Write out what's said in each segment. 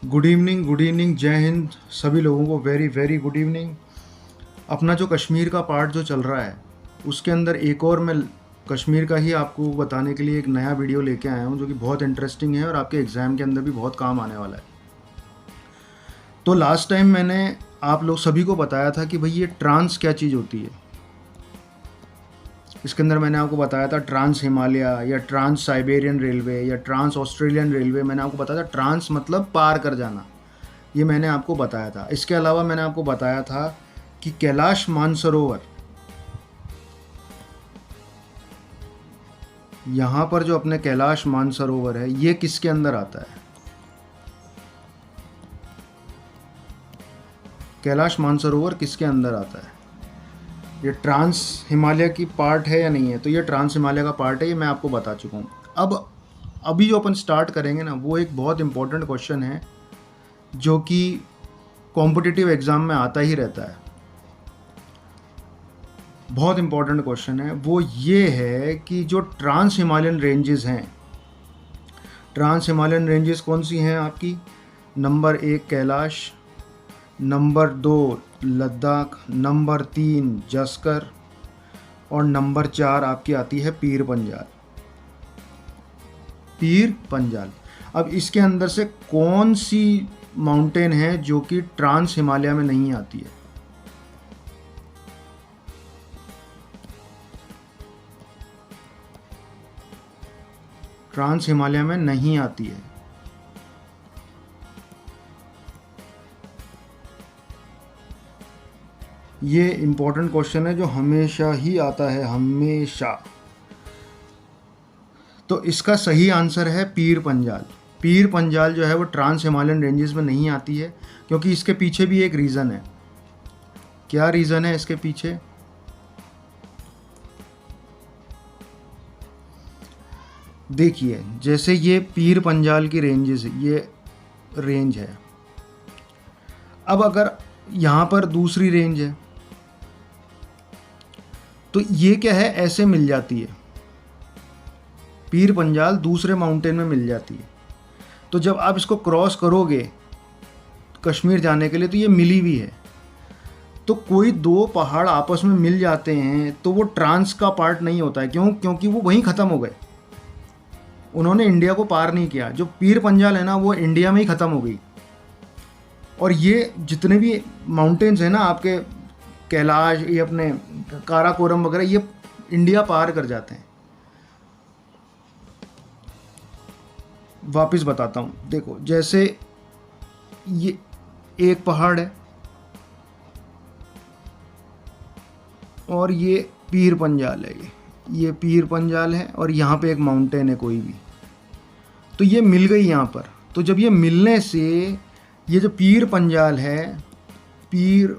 Good evening, जय हिंद सभी लोगों को। Very very good evening. अपना जो कश्मीर का पार्ट जो चल रहा है उसके अंदर एक और मैं कश्मीर का ही आपको बताने के लिए एक नया वीडियो लेके आया हूँ जो कि बहुत इंटरेस्टिंग है और आपके एग्ज़ाम के अंदर भी बहुत काम आने वाला है। तो लास्ट टाइम मैंने आप लोग सभी को बताया था कि भाई ये ट्रांस क्या चीज़ होती है। इसके अंदर मैंने आपको बताया था ट्रांस हिमालय या ट्रांस साइबेरियन रेलवे या ट्रांस ऑस्ट्रेलियन रेलवे। मैंने आपको बताया था ट्रांस मतलब पार कर जाना, ये मैंने आपको बताया था। इसके अलावा मैंने आपको बताया था कि कैलाश मानसरोवर, यहाँ पर जो अपने कैलाश मानसरोवर है ये किसके अंदर आता है। कैलाश मानसरोवर किसके अंदर आता है, ये ट्रांस हिमालय की पार्ट है या नहीं है। तो ये ट्रांस हिमालय का पार्ट है, ये मैं आपको बता चुका हूँ। अब अभी जो अपन स्टार्ट करेंगे ना वो एक बहुत इंपॉर्टेंट क्वेश्चन है जो कि कॉम्पिटिटिव एग्ज़ाम में आता ही रहता है। बहुत इंपॉर्टेंट क्वेश्चन है। वो ये है कि जो ट्रांस हिमालयन रेंजेस हैं, ट्रांस हिमालयन रेंजेस कौन सी हैं आपकी। Number 1 Kailash, number 2 Ladakh, number 3 Zanskar और नंबर 4 आपकी आती है पीर पंजाल। पीर पंजाल। अब इसके अंदर से कौन सी माउंटेन है जो कि ट्रांस हिमालय में नहीं आती है। ट्रांस हिमालय में नहीं आती है। ये इंपॉर्टेंट क्वेश्चन है जो हमेशा ही आता है, हमेशा। तो इसका सही आंसर है पीर पंजाल। पीर पंजाल जो है वो ट्रांस हिमालयन रेंजेस में नहीं आती है, क्योंकि इसके पीछे भी एक रीज़न है। क्या रीज़न है इसके पीछे। देखिए, जैसे ये पीर पंजाल की रेंजेस, ये रेंज है। अब अगर यहाँ पर दूसरी रेंज है तो ये क्या है, ऐसे मिल जाती है। पीर पंजाल दूसरे माउंटेन में मिल जाती है। तो जब आप इसको क्रॉस करोगे कश्मीर जाने के लिए तो ये मिली हुई है। तो कोई दो पहाड़ आपस में मिल जाते हैं तो वो ट्रांस का पार्ट नहीं होता है। क्यों? क्योंकि वो वहीं ख़त्म हो गए, उन्होंने इंडिया को पार नहीं किया। जो पीर पंजाल है ना वो इंडिया में ही ख़त्म हो गई। और ये जितने भी माउंटेन्स हैं ना आपके, कैलाश, ये अपने काराकोरम वगैरह, ये इंडिया पार कर जाते हैं। वापस बताता हूँ, देखो जैसे ये एक पहाड़ है और ये पीर पंजाल है, ये पीर पंजाल है और यहाँ पे एक माउंटेन है कोई भी, तो ये मिल गई यहाँ पर। तो जब ये मिलने से ये जो पीर पंजाल है, पीर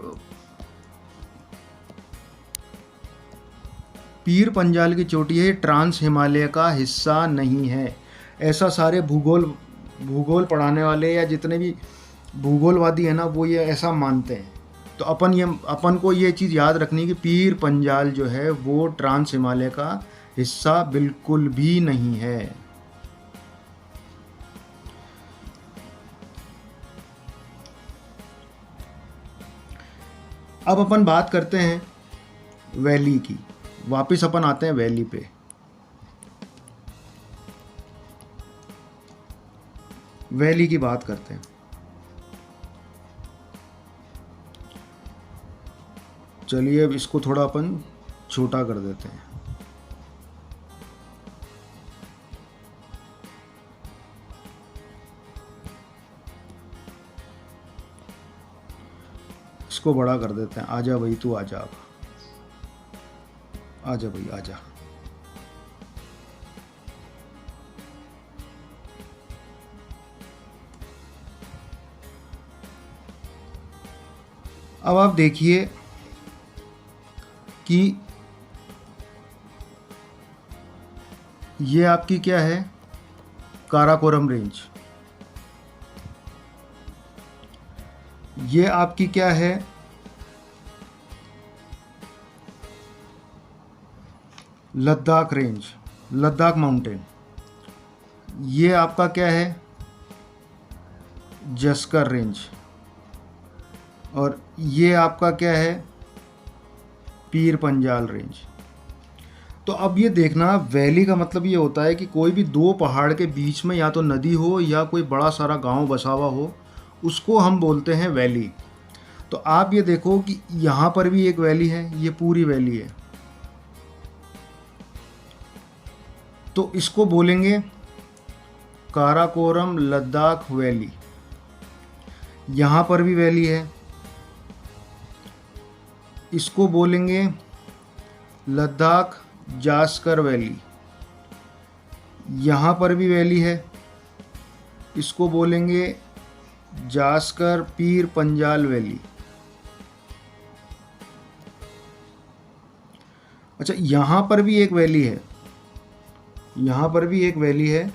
पंजाल की चोटी है, ये ट्रांस हिमालय का हिस्सा नहीं है। ऐसा सारे भूगोल पढ़ाने वाले या जितने भी भूगोलवादी हैं ना वो ये ऐसा मानते हैं। तो अपन को ये चीज़ याद रखनी कि पीर पंजाल जो है वो ट्रांस हिमालय का हिस्सा बिल्कुल भी नहीं है। अब अपन बात करते हैं वैली की। वापस अपन आते हैं वैली पे। वैली की बात करते हैं। चलिए अब इसको थोड़ा अपन छोटा कर देते हैं। इसको बड़ा कर देते हैं। आजा भाई, तू आजा, अब आजा भाई आजा। अब आप देखिए कि ये आपकी क्या है, काराकोरम रेंज। ये आपकी क्या है, लद्दाख रेंज, लद्दाख माउंटेन। ये आपका क्या है, जस्कर रेंज, और ये आपका क्या है, पीर पंजाल रेंज। तो अब ये देखना, वैली का मतलब ये होता है कि कोई भी दो पहाड़ के बीच में या तो नदी हो या कोई बड़ा सारा गांव बसा हुआ हो, उसको हम बोलते हैं वैली। तो आप ये देखो कि यहाँ पर भी एक वैली है, ये पूरी वैली है, तो इसको बोलेंगे काराकोरम लद्दाख वैली। यहाँ पर भी वैली है, इसको बोलेंगे लद्दाख जास्कर वैली। यहाँ पर भी वैली है, इसको बोलेंगे जास्कर पीर पंजाल वैली। अच्छा, यहाँ पर भी एक वैली है, यहाँ पर भी एक वैली है,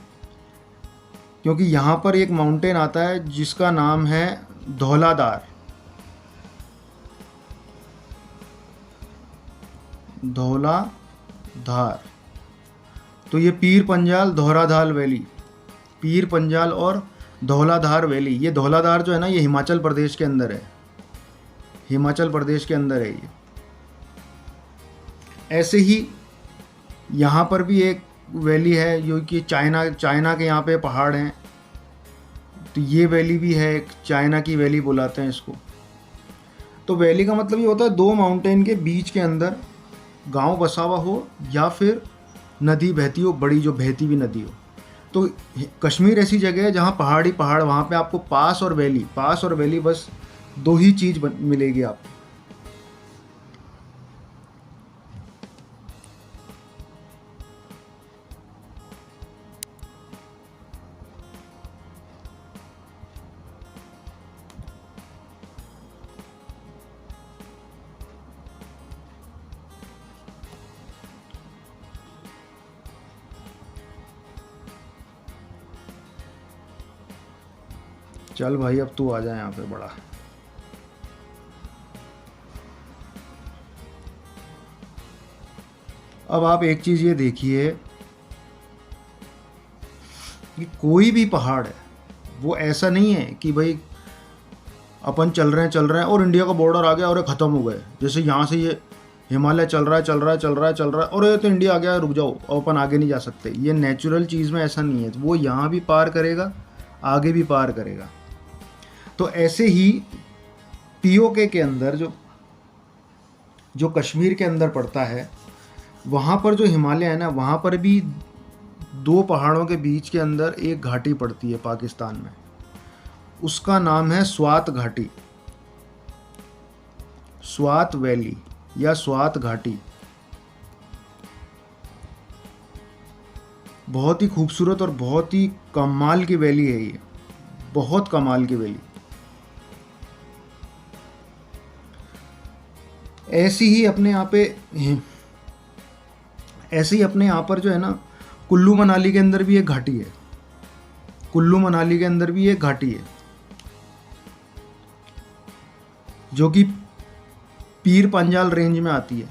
क्योंकि यहाँ पर एक माउंटेन आता है जिसका नाम है धौलाधार। धौलाधार, तो ये पीर पंजाल धौलाधार वैली, पीर पंजाल और धौलाधार वैली। ये धौलाधार जो है ना, ये हिमाचल प्रदेश के अंदर है, हिमाचल प्रदेश के अंदर है ये। ऐसे ही यहाँ पर भी एक वैली है जो कि चाइना के यहाँ पे पहाड़ हैं, तो ये वैली भी है, एक चाइना की वैली बुलाते हैं इसको। तो वैली का मतलब ये होता है दो माउंटेन के बीच के अंदर गांव बसा हुआ हो या फिर नदी बहती हो, बड़ी जो बहती हुई नदी हो। तो कश्मीर ऐसी जगह है जहाँ पहाड़ी पहाड़, वहाँ पे आपको पास और वैली, बस दो ही चीज़ मिलेगी आपको। चल भाई, अब तू आ जा यहाँ पे बड़ा। अब आप एक चीज़ ये देखिए कि कोई भी पहाड़ है वो ऐसा नहीं है कि भाई अपन चल रहे हैं और इंडिया का बॉर्डर आ गया और ये ख़त्म हो गए। जैसे यहाँ से ये हिमालय चल रहा है और ये तो इंडिया आ गया, रुक जाओ, और अपन आगे नहीं जा सकते। ये नेचुरल चीज़ में ऐसा नहीं है, वो यहाँ भी पार करेगा, आगे भी पार करेगा। तो ऐसे ही पीओके के अंदर जो कश्मीर के अंदर पड़ता है, वहाँ पर जो हिमालय है ना, वहाँ पर भी दो पहाड़ों के बीच के अंदर एक घाटी पड़ती है पाकिस्तान में, उसका नाम है स्वात घाटी, स्वात वैली या स्वात घाटी। बहुत ही खूबसूरत और बहुत ही कमाल की वैली है ये, बहुत कमाल की वैली। ऐसे ही अपने यहाँ पर जो है ना, कुल्लू मनाली के अंदर भी एक घाटी है, कुल्लू मनाली के अंदर भी एक घाटी है जो कि पीर पंजाल रेंज में आती है।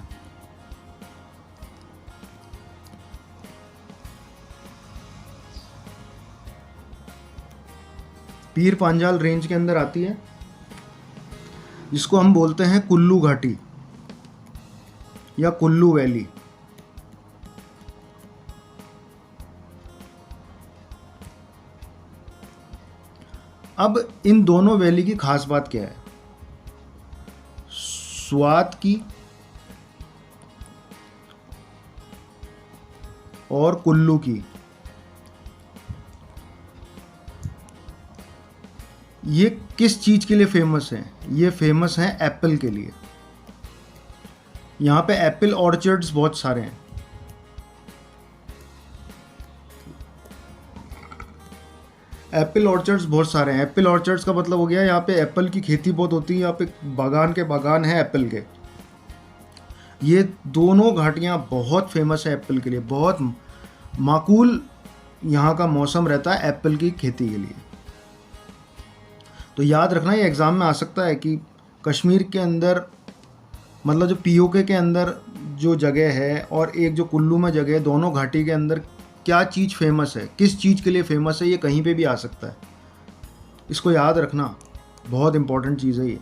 पीर पंजाल रेंज के अंदर आती है, जिसको हम बोलते हैं कुल्लू घाटी या कुल्लू वैली। अब इन दोनों वैली की खास बात क्या है? स्वात की और कुल्लू की, ये किस चीज़ के लिए फेमस है? ये फेमस हैं एप्पल के लिए। यहाँ पे एप्पल ऑर्चर्ड्स बहुत सारे हैं। एप्पल ऑर्चर्ड्स बहुत सारे हैं। एप्पल ऑर्चर्ड्स का मतलब हो गया यहाँ पे एप्पल की खेती बहुत होती है, यहाँ पे बागान के बागान है एप्पल के। ये दोनों घाटियाँ बहुत फेमस है एप्पल के लिए, बहुत माकूल यहाँ का मौसम रहता है एप्पल की खेती के लिए। तो याद रखना, ये एग्ज़ाम में आ सकता है कि कश्मीर के अंदर, मतलब जो पीओके के अंदर जो जगह है और एक जो कुल्लू में जगह है, दोनों घाटी के अंदर क्या चीज़ फेमस है, किस चीज़ के लिए फेमस है, ये कहीं पे भी आ सकता है। इसको याद रखना, बहुत इंपॉर्टेंट चीज़ है ये।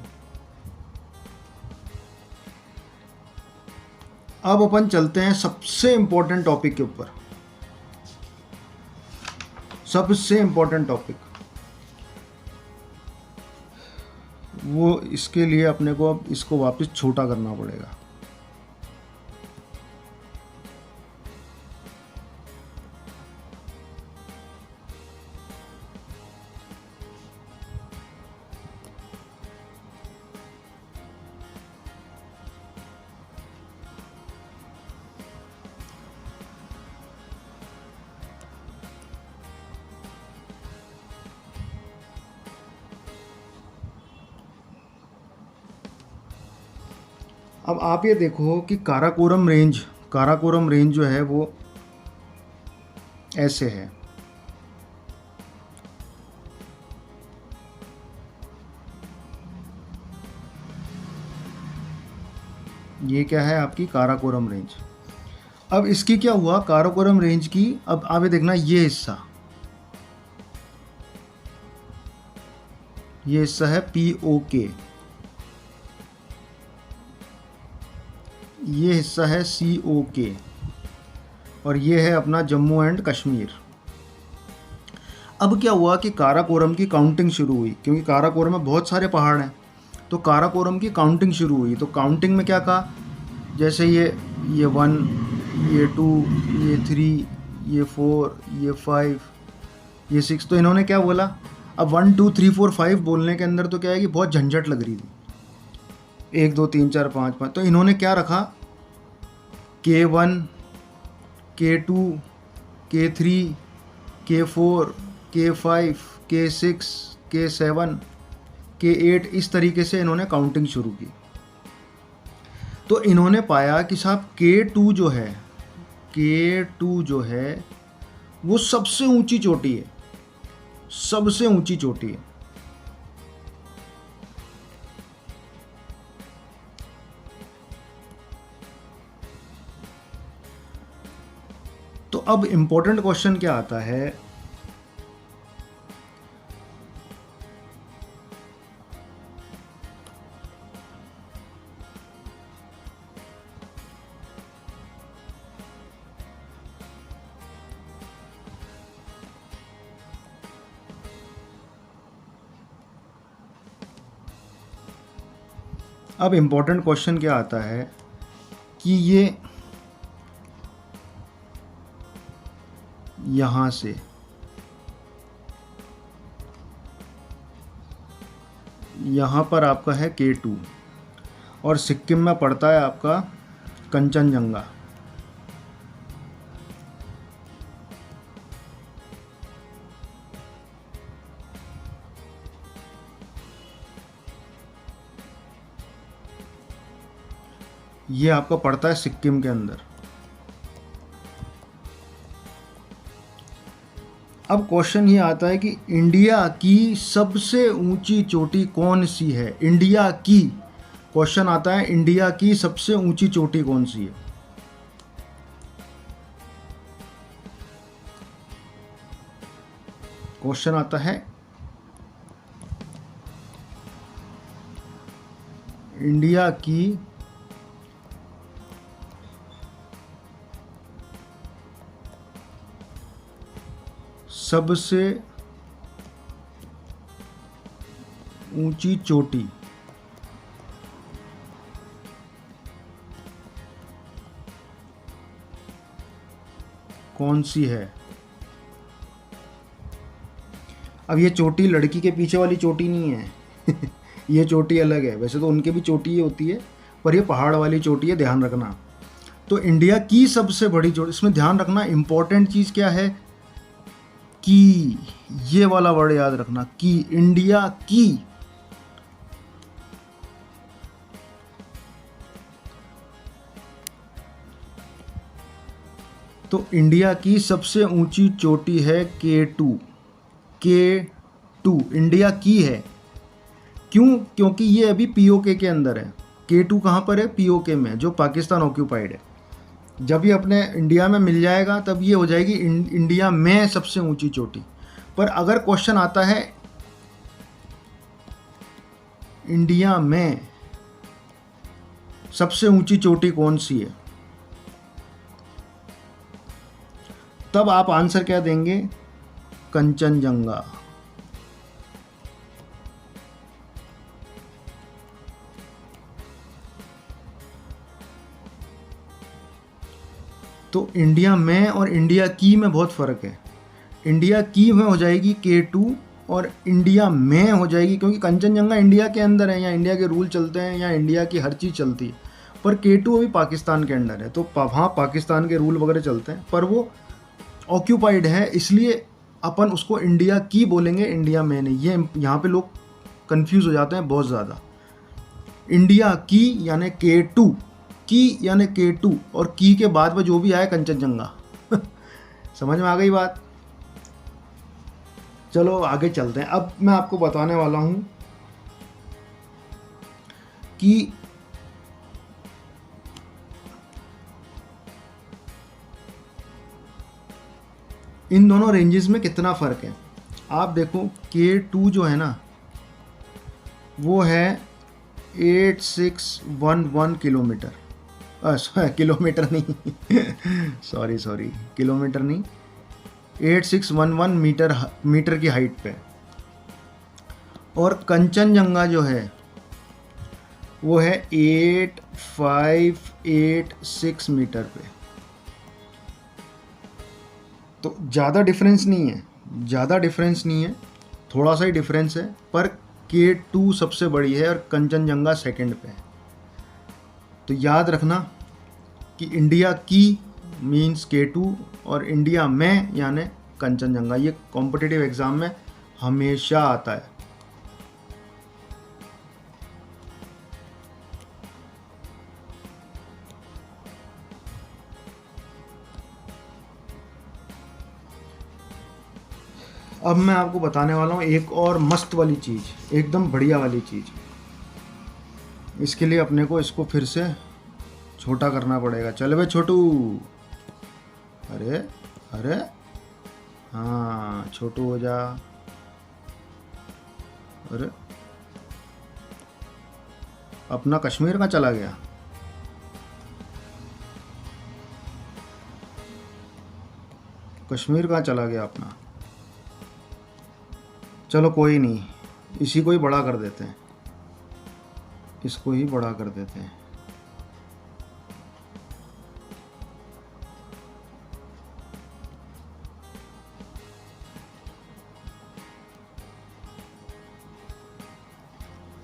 अब अपन चलते हैं सबसे इंपॉर्टेंट टॉपिक के ऊपर। सबसे इंपॉर्टेंट टॉपिक वो, इसके लिए अपने को अब इसको वापस छोटा करना पड़ेगा। अब आप ये देखो कि काराकोरम रेंज जो है वो ऐसे है। ये क्या है आपकी काराकोरम रेंज। अब इसकी क्या हुआ काराकोरम रेंज की, अब आप ये देखना ये हिस्सा है POK, ये हिस्सा है COK, और ये है अपना जम्मू एंड कश्मीर। अब क्या हुआ कि काराकोरम की काउंटिंग शुरू हुई, क्योंकि काराकोरम में बहुत सारे पहाड़ हैं, तो काराकोरम की काउंटिंग शुरू हुई। तो काउंटिंग में क्या कहा, जैसे ये 1, ये 2, ये 3, ये 4, ये 5, ये 6, तो इन्होंने क्या बोला, अब 1 2 3 4 5 बोलने के अंदर तो क्या है कि बहुत झंझट लग रही थी, 1 2 3 4 5 5, तो इन्होंने क्या रखा, K1, K2, K3, K4, K5, K6, K7, K8, इस तरीके से इन्होंने काउंटिंग शुरू की। तो इन्होंने पाया कि साहब K2 जो है वो सबसे ऊंची चोटी है, सबसे ऊंची चोटी है। तो अब इम्पोर्टेंट क्वेश्चन क्या आता है, अब इम्पोर्टेंट क्वेश्चन क्या आता है कि ये यहाँ से यहाँ पर आपका है K2, और सिक्किम में पड़ता है आपका कंचनजंगा। ये आपका पड़ता है सिक्किम के अंदर। अब क्वेश्चन ये आता है कि इंडिया की सबसे ऊंची चोटी कौन सी है, इंडिया की, क्वेश्चन आता है इंडिया की सबसे ऊंची चोटी कौन सी है। क्वेश्चन आता है इंडिया की सबसे ऊंची चोटी कौन सी है। अब ये चोटी लड़की के पीछे वाली चोटी नहीं है ये चोटी अलग है, वैसे तो उनके भी चोटी ही होती है, पर ये पहाड़ वाली चोटी है, ध्यान रखना। तो इंडिया की सबसे बड़ी चोटी, इसमें ध्यान रखना इंपॉर्टेंट चीज़ क्या है, की, ये वाला वर्ड याद रखना, की, इंडिया की। तो इंडिया की सबसे ऊंची चोटी है K2, K2 इंडिया की है। क्यों, क्योंकि ये अभी POK के अंदर है। K2 कहाँ पर है, POK में, जो पाकिस्तान ऑक्यूपाइड है। जब ये अपने इंडिया में मिल जाएगा तब ये हो जाएगी इंडिया में सबसे ऊंची चोटी। पर अगर क्वेश्चन आता है इंडिया में सबसे ऊंची चोटी कौन सी है, तब आप आंसर क्या देंगे? कंचनजंगा। तो इंडिया में और इंडिया की में बहुत फ़र्क है। इंडिया की में हो जाएगी K2 और इंडिया में हो जाएगी, क्योंकि कंचनजंगा इंडिया के अंदर है, या इंडिया के रूल चलते हैं, या इंडिया की हर चीज़ चलती है। पर K2 अभी पाकिस्तान के अंडर है, तो वहाँ पाकिस्तान के रूल वगैरह चलते हैं, पर वो ऑक्यूपाइड है, इसलिए अपन उसको इंडिया की बोलेंगे, इंडिया में नहीं। ये यहाँ पे लोग कंफ्यूज हो जाते हैं बहुत ज़्यादा। इंडिया की यानी K2, की यानी K2, और की के बाद में जो भी आए कंचनजंगा। समझ में आ गई बात? चलो आगे चलते हैं। अब मैं आपको बताने वाला हूँ कि इन दोनों रेंजेस में कितना फ़र्क है। आप देखो K2 जो है ना, वो है 8611 किलोमीटर, किलोमीटर नहीं सॉरी किलोमीटर नहीं, 8611 मीटर की हाइट पे। और कंचनजंगा जो है वो है 8586 मीटर पे। तो ज़्यादा डिफरेंस नहीं है, थोड़ा सा ही डिफरेंस है, पर K2 सबसे बड़ी है और कंचनजंगा सेकंड पे है। तो याद रखना कि इंडिया की मीन्स K2 और इंडिया में यानी कंचनजंगा। ये कॉम्पिटिटिव एग्ज़ाम में हमेशा आता है। अब मैं आपको बताने वाला हूँ एक और मस्त वाली चीज़, एकदम बढ़िया वाली चीज़। इसके लिए अपने को इसको फिर से छोटा करना पड़ेगा। चल बे छोटू, अरे अरे हाँ छोटू हो जा। अरे अपना कश्मीर कहाँ चला गया? कश्मीर कहाँ चला गया अपना? चलो कोई नहीं, इसी को ही बड़ा कर देते हैं, इसको ही बड़ा कर देते हैं।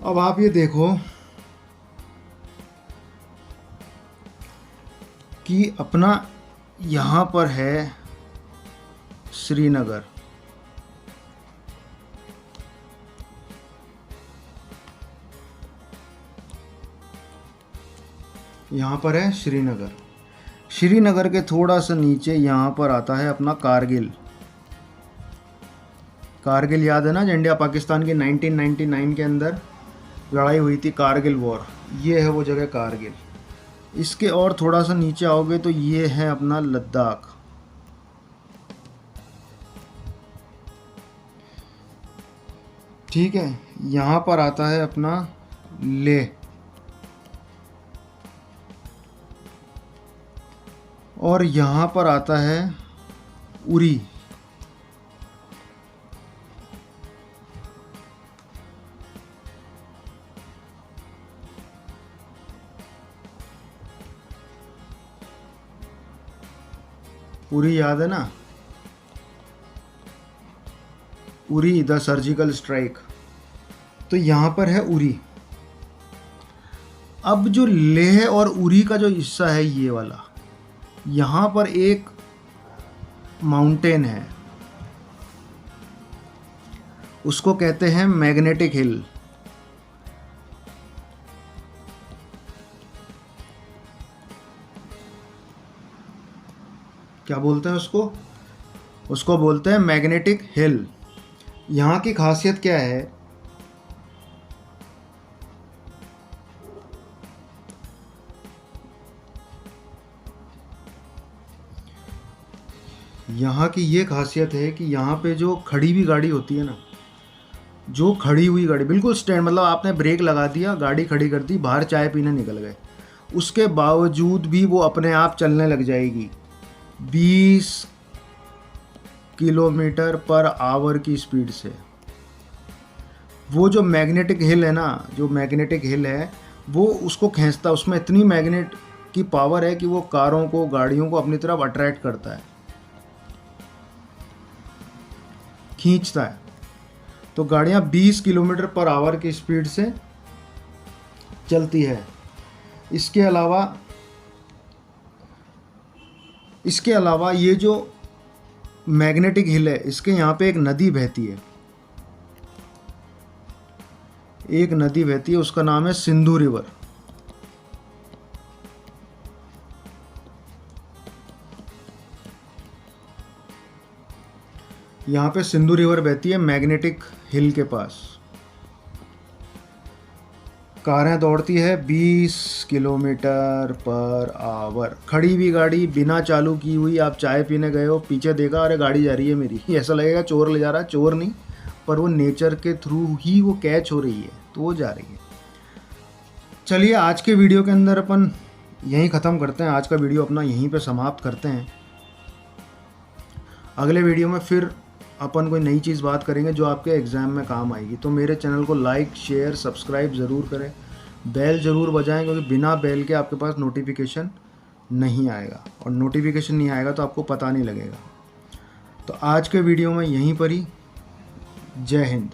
अब आप ये देखो कि अपना यहाँ पर है श्रीनगर, यहाँ पर है श्रीनगर। श्रीनगर के थोड़ा सा नीचे यहाँ पर आता है अपना कारगिल। कारगिल याद है ना, जो इंडिया पाकिस्तान की 1999 के अंदर लड़ाई हुई थी, कारगिल वॉर। ये है वो जगह कारगिल। इसके और थोड़ा सा नीचे आओगे तो ये है अपना लद्दाख। ठीक है, यहाँ पर आता है अपना लेह, और यहाँ पर आता है उरी। उरी याद है ना, उरी द सर्जिकल स्ट्राइक। तो यहाँ पर है उरी। अब जो लेह और उरी का जो हिस्सा है ये वाला, यहाँ पर एक माउंटेन है, उसको कहते हैं मैग्नेटिक हिल। क्या बोलते हैं उसको? उसको बोलते हैं मैग्नेटिक हिल। यहाँ की खासियत क्या है? यहाँ की ये खासियत है कि यहाँ पे जो खड़ी हुई गाड़ी होती है ना, जो खड़ी हुई गाड़ी बिल्कुल स्टैंड, मतलब आपने ब्रेक लगा दिया, गाड़ी खड़ी कर दी, बाहर चाय पीने निकल गए, उसके बावजूद भी वो अपने आप चलने लग जाएगी 20 किलोमीटर पर आवर की स्पीड से। वो जो मैग्नेटिक हिल है ना, जो मैग्नेटिक हिल है वो उसको खींचता है, उसमें इतनी मैग्नेट की पावर है कि वो कारों को, गाड़ियों को अपनी तरफ अट्रैक्ट करता है, खींचता है। तो गाड़ियाँ 20 किलोमीटर पर आवर की स्पीड से चलती है। इसके अलावा ये जो मैग्नेटिक हिल है, इसके यहाँ पे एक नदी बहती है, उसका नाम है सिंधु रिवर। यहाँ पे सिंधु रिवर बहती है मैग्नेटिक हिल के पास। कारें दौड़ती है 20 किलोमीटर पर आवर। खड़ी हुई गाड़ी बिना चालू की हुई, आप चाय पीने गए हो, पीछे देखा, अरे गाड़ी जा रही है मेरी, ऐसा लगेगा चोर ले जा रहा है। चोर नहीं, पर वो नेचर के थ्रू ही वो कैच हो रही है, तो वो जा रही है। चलिए आज के वीडियो के अंदर अपन यहीं ख़त्म करते हैं, आज का वीडियो अपना यहीं पे समाप्त करते हैं। अगले वीडियो में फिर अपन कोई नई चीज़ बात करेंगे जो आपके एग्ज़ाम में काम आएगी। तो मेरे चैनल को लाइक, शेयर, सब्सक्राइब ज़रूर करें, बेल ज़रूर बजाएं, क्योंकि बिना बेल के आपके पास नोटिफिकेशन नहीं आएगा, और नोटिफिकेशन नहीं आएगा तो आपको पता नहीं लगेगा। तो आज के वीडियो में यहीं पर ही, जय हिंद।